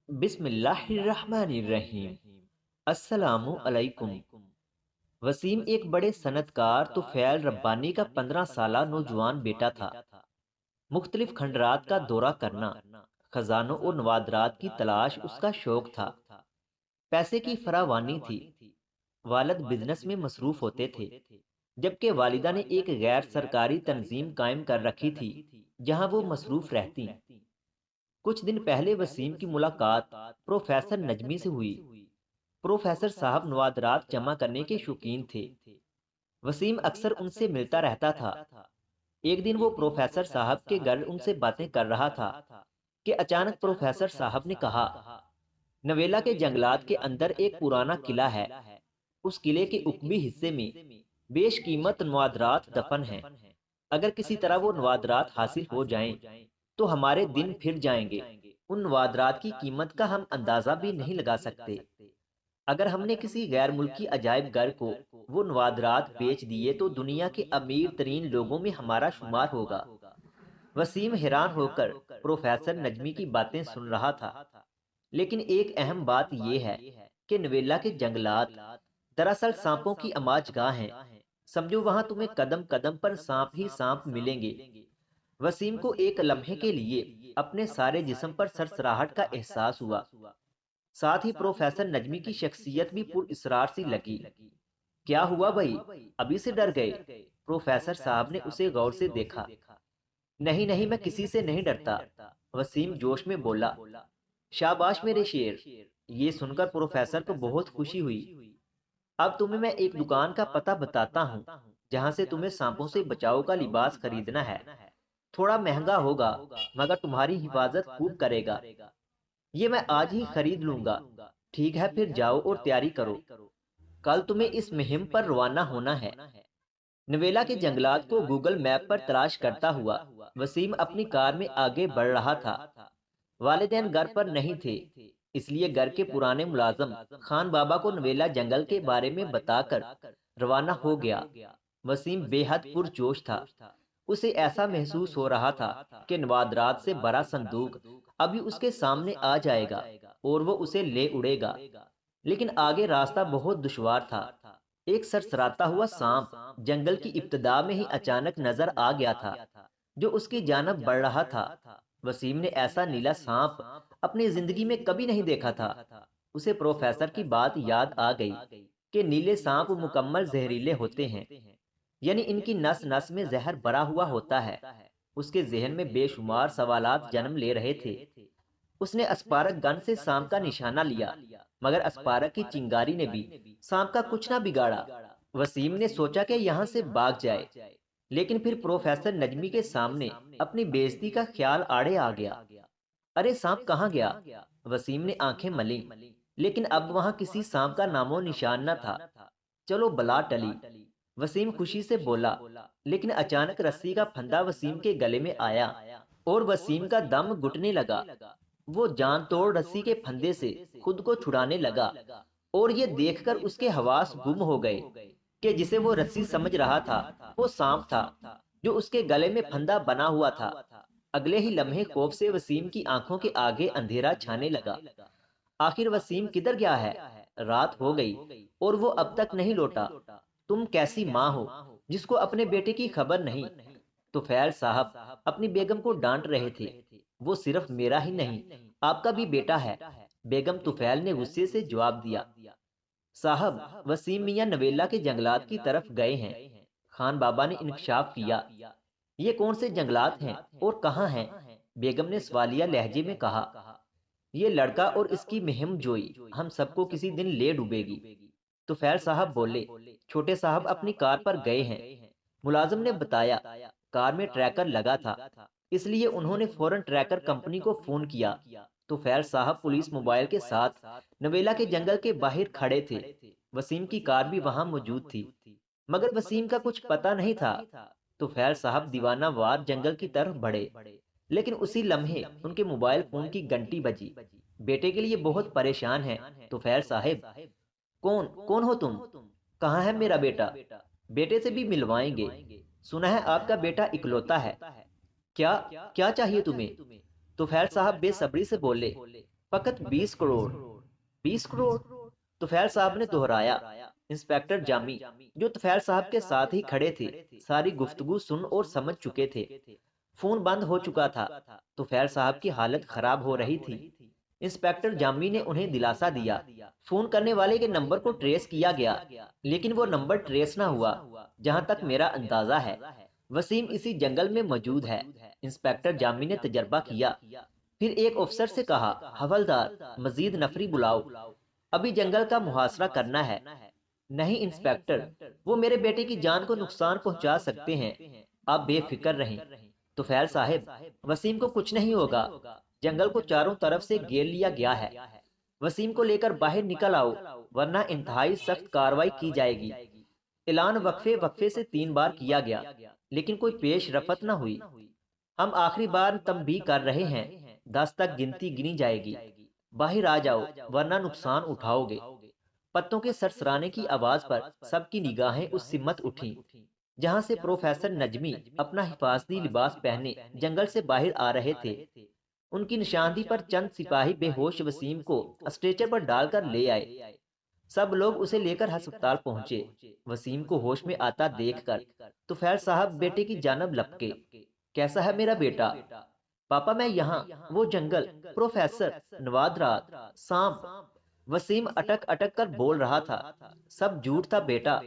बिस्मिल्लाहिर्रहमानिर्रहीम। अस्सलामु अलैकुम। वसीम एक बड़े सनतकार तुफैल रब्बानी का 15 साला नौजवान बेटा था। मुख्तलिफ खंडरात का दौरा करना, खजानों और नवादरात की तलाश उसका शौक था। पैसे की फरावानी थी। वालिद बिजनेस में मसरूफ होते थे, जबकि वालिदा ने एक गैर सरकारी तंजीम कायम कर रखी थी जहां वो मसरूफ रहती। कुछ दिन पहले वसीम की मुलाकात प्रोफेसर नजमी से हुई। प्रोफेसर साहब नवादरात जमा करने के शौकीन थे। वसीम अक्सर उनसे मिलता रहता था। एक दिन वो प्रोफेसर साहब के घर उनसे बातें कर रहा था कि अचानक प्रोफेसर साहब ने कहा, नवेला के जंगलात के अंदर एक पुराना किला है। उस किले के उकबी हिस्से में बेशकीमत नवादरात दफन हैं। अगर किसी तरह वो नवादरात हासिल हो जाएं, तो हमारे दिन फिर जाएंगे। उन नवादरात की कीमत का हम अंदाजा भी नहीं लगा सकते। अगर हमने किसी गैर मुल्की अजायब घर को वो नवादरात बेच दिए तो दुनिया के अमीर तरीन लोगों में हमारा शुमार होगा। वसीम हैरान होकर प्रोफेसर नजमी की बातें सुन रहा था। लेकिन एक अहम बात यह है कि नवेला के जंगलात दरअसल सांपों की अमाजगाह हैं। समझो वहां तुम्हें कदम कदम पर सांप ही सांप मिलेंगे। वसीम को एक लम्हे के लिए अपने सारे जिस्म पर सरसराहट का एहसास हुआ। साथ ही प्रोफेसर नजमी की शख्सियत भी पुरअसरार सी लगी। क्या हुआ भाई, अभी से डर गए? प्रोफेसर साहब ने उसे गौर से देखा। नहीं नहीं, मैं किसी से नहीं डरता, वसीम जोश में बोला। शाबाश मेरे शेर। ये सुनकर प्रोफेसर को बहुत खुशी हुई। अब तुम्हें मैं एक दुकान का पता बताता हूँ जहाँ से तुम्हें सांपों से बचाव का लिबास खरीदना है। थोड़ा महंगा होगा, मगर तुम्हारी हिफाजत खूब करेगा। ये मैं आज ही खरीद लूंगा। ठीक है, फिर जाओ और तैयारी करो। कल तुम्हें इस मुहिम पर रवाना होना है। नवेला के जंगलात को गूगल मैप पर तलाश करता हुआ वसीम अपनी कार में आगे बढ़ रहा था। वालिदैन घर पर नहीं थे, इसलिए घर के पुराने मुलाजम खान बाबा को नवेला जंगल के बारे में बताकर रवाना हो गया। वसीम बेहद पुरजोश था। उसे ऐसा महसूस हो रहा था कि नवादरात से बड़ा संदूक अभी उसके सामने आ जाएगा और वो उसे ले उड़ेगा। लेकिन आगे रास्ता बहुत दुश्वार था। एक सरसराता हुआ सांप जंगल की इब्तिदा में ही अचानक नजर आ गया था, जो उसकी जानब बढ़ रहा था। वसीम ने ऐसा नीला सांप अपनी जिंदगी में कभी नहीं देखा था। उसे प्रोफेसर की बात याद आ गई कि नीले सांप मुकम्मल जहरीले होते हैं, यानी इनकी नस नस में जहर भरा हुआ होता है। उसके जहन में बेशुमार सवालात जन्म ले रहे थे। उसने अस्पारक गन से सांप का निशाना लिया, मगर अस्पारक की चिंगारी ने भी सांप का कुछ ना बिगाड़ा। वसीम ने सोचा कि यहाँ से भाग जाए, लेकिन फिर प्रोफेसर नजमी के सामने अपनी बेइज्जती का ख्याल आड़े आ गया। अरे सांप कहाँ गया? वसीम ने आंखें मली, लेकिन अब वहां किसी सांप का नामो निशान न था। चलो बला टली, वसीम खुशी से बोला। लेकिन अचानक रस्सी का फंदा वसीम के गले में आया और वसीम का दम घुटने लगा। वो जान तोड़ रस्सी के फंदे से खुद को छुड़ाने लगा और ये देखकर उसके हवास गुम हो गए कि जिसे वो रस्सी समझ रहा था वो सांप था जो उसके गले में फंदा बना हुआ था। अगले ही लम्हे खौफ से वसीम की आंखों के आगे अंधेरा छाने लगा। आखिर वसीम किधर गया है? रात हो गई और वो अब तक नहीं लौटा। तुम कैसी माँ हो जिसको अपने बेटे की खबर नहीं? तुफैल साहब अपनी बेगम को डांट रहे थे। वो सिर्फ मेरा ही नहीं, आपका भी बेटा है, बेगम तुफैल ने गुस्से से जवाब दिया। साहब, वसीम मियाँ नवेला के जंगलात की तरफ गए हैं, खान बाबा ने इंकशाफ किया। ये कौन से जंगलात हैं और कहाँ हैं? बेगम ने सवालिया लहजे में कहा। ये लड़का और इसकी मुहिम जोई हम सबको किसी दिन ले डूबेगी। तुफैल साहब बोले। छोटे साहब अपनी कार पर गए हैं, मुलाजिम ने बताया। कार में ट्रैकर लगा था, इसलिए उन्होंने फौरन ट्रैकर कंपनी को फोन किया। तुफैल साहब पुलिस मोबाइल के साथ नवेला के जंगल के बाहर खड़े थे। वसीम की कार भी वहां मौजूद थी, मगर वसीम का कुछ पता नहीं था। तुफैल साहब दीवाना वार जंगल की तरफ बढ़े, लेकिन उसी लम्हे उनके मोबाइल फोन की घंटी बजी। बेटे के लिए बहुत परेशान है तुफैल साहब। कौन कौन हो तुम? कहाँ है मेरा बेटा? बेटे से भी मिलवाएंगे। सुना है आपका बेटा इकलौता है। क्या क्या चाहिए तुम्हें? तुफैल साहब बेसब्री से बोले। फकत 20 करोड़। 20 करोड़? तुफैल साहब ने दोहराया। इंस्पेक्टर जामी, जो तुफैल साहब के साथ ही खड़े थे, सारी गुफ्तगू सुन और समझ चुके थे। फोन बंद हो चुका था। तुफैल साहब की हालत खराब हो रही थी। इंस्पेक्टर जामी ने उन्हें दिलासा दिया। फोन करने वाले के नंबर को ट्रेस किया गया, लेकिन वो नंबर ट्रेस ना हुआ। जहां तक मेरा अंदाजा है, वसीम इसी जंगल में मौजूद है। इंस्पेक्टर जामी ने तजर्बा किया। फिर एक अफसर से कहा, हवलदार, मजीद नफरी बुलाओ, अभी जंगल का मुहासरा करना है। नहीं इंस्पेक्टर, वो मेरे बेटे की जान को नुकसान पहुंचा सकते हैं। आप बेफिक्र रहें। तुफैल साहब, वसीम को कुछ नहीं होगा। जंगल को चारों तरफ से घेर लिया गया है। वसीम को लेकर बाहर निकल आओ, वरना इंतहाई सख्त कार्रवाई की जाएगी। ऐलान वक्फे वक्फे से 3 बार किया गया, लेकिन कोई पेश रफत न हुई। हम आखिरी बार तंबीह कर रहे हैं। 10 तक गिनती गिनी जाएगी। बाहर आ जाओ, वरना नुकसान उठाओगे। पत्तों के सरसराने की आवाज पर सबकी निगाहें उस सिमत उठीं, जहां से प्रोफेसर नजमी अपना हिफाजती लिबास पहने जंगल से बाहर आ रहे थे। उनकी निशानदी पर चंद सिपाही बेहोश वसीम को स्ट्रेचर पर डालकर ले आए। सब लोग उसे लेकर अस्पताल पहुंचे। वसीम को होश में आता देखकर तुफैल साहब बेटे की जानब लपके। कैसा है मेरा बेटा? पापा, मैं यहाँ, वो जंगल, प्रोफेसर, नवाद रात, सांप। वसीम अटक अटक कर बोल रहा था। सब झूठ था बेटा।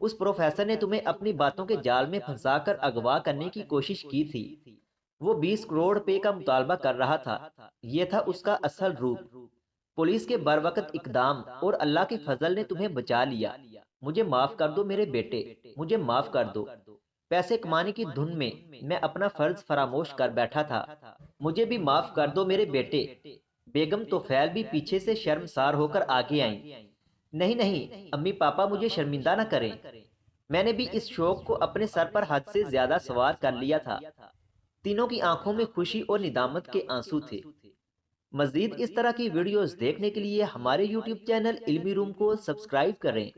उस प्रोफेसर ने तुम्हें अपनी बातों के जाल में फंसाकर अगवा करने की कोशिश की थी। वो 20 करोड़ रुपए का मुतालबा कर रहा था। ये था उसका असल रूप। पुलिस के बरवकत इकदाम और अल्लाह के फजल ने तुम्हें बचा लिया। मुझे माफ कर दो मेरे बेटे, मुझे माफ कर दो। पैसे कमाने की धुन में मैं अपना फर्ज फरामोश कर बैठा था। मुझे भी माफ कर दो मेरे बेटे। बेगम तोफैल भी पीछे से शर्मसार होकर आगे आईं। नहीं नहीं अम्मी पापा, मुझे शर्मिंदा न करें। मैंने भी इस शौक को अपने सर पर हद से ज्यादा सवार कर लिया था। तीनों की आंखों में खुशी और निदामत के आंसू थे। मजीद इस तरह की वीडियोस देखने के लिए हमारे यूट्यूब चैनल इल्मी रूम को सब्सक्राइब करें।